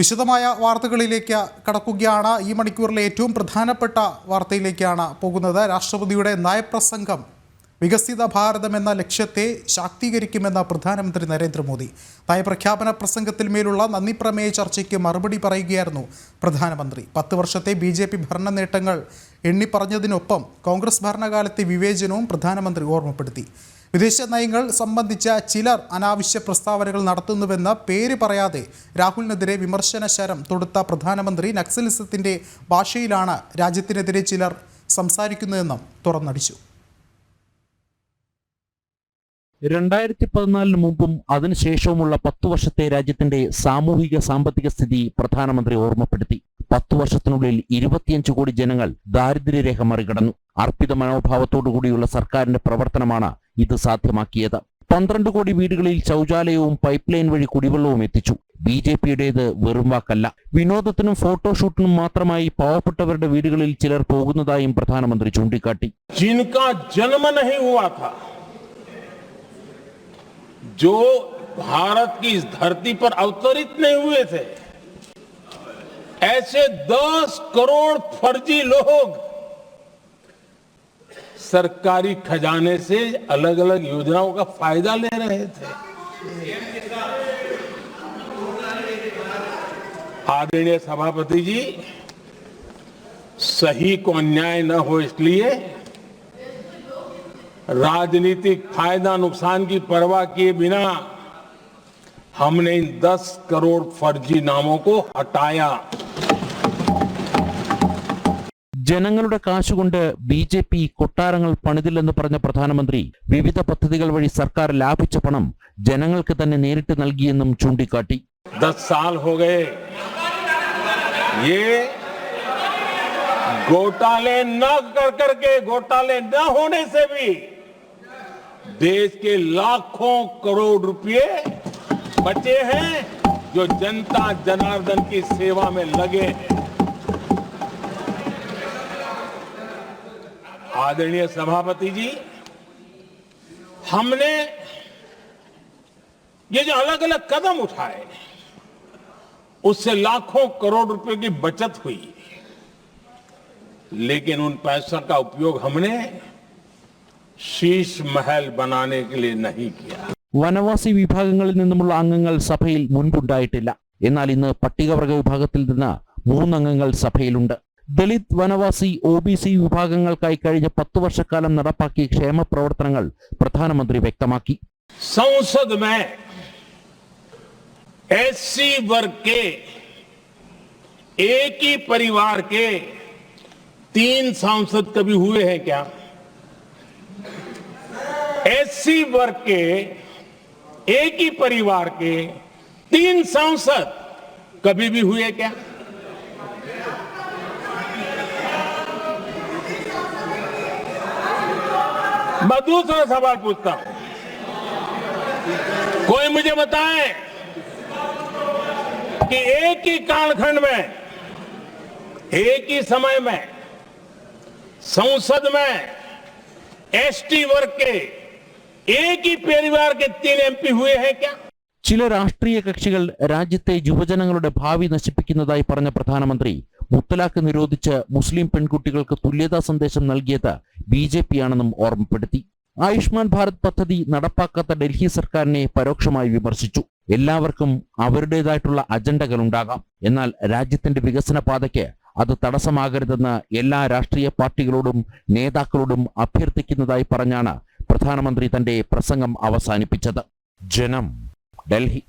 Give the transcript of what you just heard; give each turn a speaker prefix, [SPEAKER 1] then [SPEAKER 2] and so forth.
[SPEAKER 1] വിശദമായ വാർത്തകളിലേക്ക് കടക്കുകയാണ്. ഈ മണിക്കൂറിലെ ഏറ്റവും പ്രധാനപ്പെട്ട വാർത്തയിലേക്കാണ് പോകുന്നത്. രാഷ്ട്രപതിയുടെ നയപ്രസംഗം വികസിത ഭാരതം എന്ന ലക്ഷ്യത്തെ ശാക്തീകരിക്കുമെന്ന് പ്രധാനമന്ത്രി നരേന്ദ്രമോദി. നയപ്രഖ്യാപന പ്രസംഗത്തിൽ മേലുള്ള നന്ദിപ്രമേയ ചർച്ചയ്ക്ക് മറുപടി പറയുകയായിരുന്നു പ്രധാനമന്ത്രി. 10 വർഷത്തെ BJP ഭരണ നേട്ടങ്ങൾ എണ്ണിപ്പറഞ്ഞതിനൊപ്പം കോൺഗ്രസ് ഭരണകാലത്തെ വിവേചനവും പ്രധാനമന്ത്രി ഓർമ്മപ്പെടുത്തി. വിദേശ നയങ്ങൾ സംബന്ധിച്ച ചിലർ അനാവശ്യ പ്രസ്താവനകൾ നടത്തുന്നുവെന്ന് പേര് പറയാതെ രാഹുലിനെതിരെ വിമർശന ശരം തൊടുത്ത പ്രധാനമന്ത്രി നക്സലിസത്തിന്റെ ഭാഷയിലാണ് രാജ്യത്തിനെതിരെ ചിലർ സംസാരിക്കുന്നതെന്നും തുറന്നടിച്ചു.
[SPEAKER 2] 2014 മുമ്പും അതിനുശേഷവുമുള്ള 10 വർഷത്തെ രാജ്യത്തിന്റെ സാമൂഹിക സാമ്പത്തിക സ്ഥിതി പ്രധാനമന്ത്രി ഓർമ്മപ്പെടുത്തി. 10 വർഷത്തിനുള്ളിൽ 25 കോടി ജനങ്ങൾ ദാരിദ്ര്യരേഖ മറികടന്നു. അർപ്പിത മനോഭാവത്തോടുകൂടിയുള്ള സർക്കാരിന്റെ പ്രവർത്തനമാണ് ഇത് സാധ്യമാക്കിയത്. 12 കോടി വീടുകളിൽ ശൗചാലയവും പൈപ്പ് ലൈൻ വഴി കുടിവെള്ളവും എത്തിച്ചു. BJPയുടേത് വെറും വാക്കല്ല. വിനോദത്തിനും ഫോട്ടോഷൂട്ടിനും മാത്രമായി പാവപ്പെട്ടവരുടെ വീടുകളിൽ ചിലർ പോകുന്നതായും പ്രധാനമന്ത്രി ചൂണ്ടിക്കാട്ടി.
[SPEAKER 3] जो भारत की इस धरती पर अवतरित नहीं हुए थे, ऐसे 10 करोड़ फर्जी लोग सरकारी खजाने से अलग अलग योजनाओं का फायदा ले रहे थे। आदरणीय सभापति जी, सही को अन्याय न हो इसलिए राजनीतिक फायदा नुकसान की परवाह किए बिना हमने इन 10 करोड़ फर्जी नामों को हटाया.
[SPEAKER 2] ജനങ്ങളുടെ കാശുകൊണ്ട് BJP കൊട്ടാരങ്ങൾ പണിതില്ലെന്ന് പറഞ്ഞ പ്രധാനമന്ത്രി വിവിധ പദ്ധതികൾ വഴി സർക്കാർ ലാഭിച്ച പണം ജനങ്ങൾക്ക് തന്നെ നേരിട്ട് നൽകിയെന്നും ചൂണ്ടിക്കാട്ടി.
[SPEAKER 3] 10 साल हो गए ये घोटाले न कर करके, घोटाले न होने से भी देश के लाखों करोड़ रुपए बचे हैं जो जनता जनार्दन की सेवा में लगे हैं. आदरणीय सभापति जी, हमने ये जो अलग अलग कदम उठाए उससे लाखों करोड़ रुपए की बचत हुई, लेकिन उन पैसों का उपयोग हमने शीश महल बनाने के लिए नहीं किया.
[SPEAKER 2] വനവാസി വിഭാഗങ്ങളിൽ നിന്നുമുള്ള അംഗങ്ങൾ സഭയിൽ മുൻപുണ്ടായിട്ടില്ല. എന്നാൽ ഇന്ന് പട്ടികവർഗ വിഭാഗത്തിൽ നിന്ന് 3 അംഗങ്ങൾ സഭയിലുണ്ട്. ദളിത്, വനവാസി, OBC വിഭാഗങ്ങൾക്കായി കഴിഞ്ഞ 10 വർഷക്കാലം നടപ്പാക്കിയ ക്ഷേമ പ്രവർത്തനങ്ങൾ പ്രധാനമന്ത്രി വ്യക്തമാക്കി.
[SPEAKER 3] संसद में SC वर्ग के एक ही परिवार के 3 सांसद कभी हुए हैं क्या? SC वर्ग के एक ही परिवार के 3 सांसद कभी भी हुए क्या? मैं दूसरा सवाल पूछता हूं, कोई मुझे बताए कि एक ही कालखंड में, एक ही समय में संसद में ST वर्ग के एक ही परिवार के 3 MP हुए हैं क्या?
[SPEAKER 2] ചില രാഷ്ട്രീയ കക്ഷികൾ രാജ്യത്തെ യുവജനങ്ങളുടെ ഭാവി നശിപ്പിക്കുന്നതായി പറഞ്ഞ പ്രധാനമന്ത്രി മുത്തലാഖ് നിരോധിച്ച് മുസ്ലിം പെൺകുട്ടികൾക്ക് തുല്യതാ സന്ദേശം നൽകിയത് BJP ആണെന്നും ഓർമ്മപ്പെടുത്തി. ആയുഷ്മാൻ ഭാരത് പദ്ധതി നടപ്പാക്കാത്ത ഡൽഹി സർക്കാരിനെ പരോക്ഷമായി വിമർശിച്ചു. എല്ലാവർക്കും അവരുടേതായിട്ടുള്ള അജണ്ടകൾ ഉണ്ടാകാം, എന്നാൽ രാജ്യത്തിന്റെ വികസന പാതയ്ക്ക് അത് തടസ്സമാകരുതെന്ന് എല്ലാ രാഷ്ട്രീയ പാർട്ടികളോടും നേതാക്കളോടും അഭ്യർത്ഥിക്കുന്നതായി പറഞ്ഞാണ് പ്രധാനമന്ത്രി തന്റെ പ്രസംഗം അവസാനിപ്പിച്ചത്. ജനം, ഡൽഹി.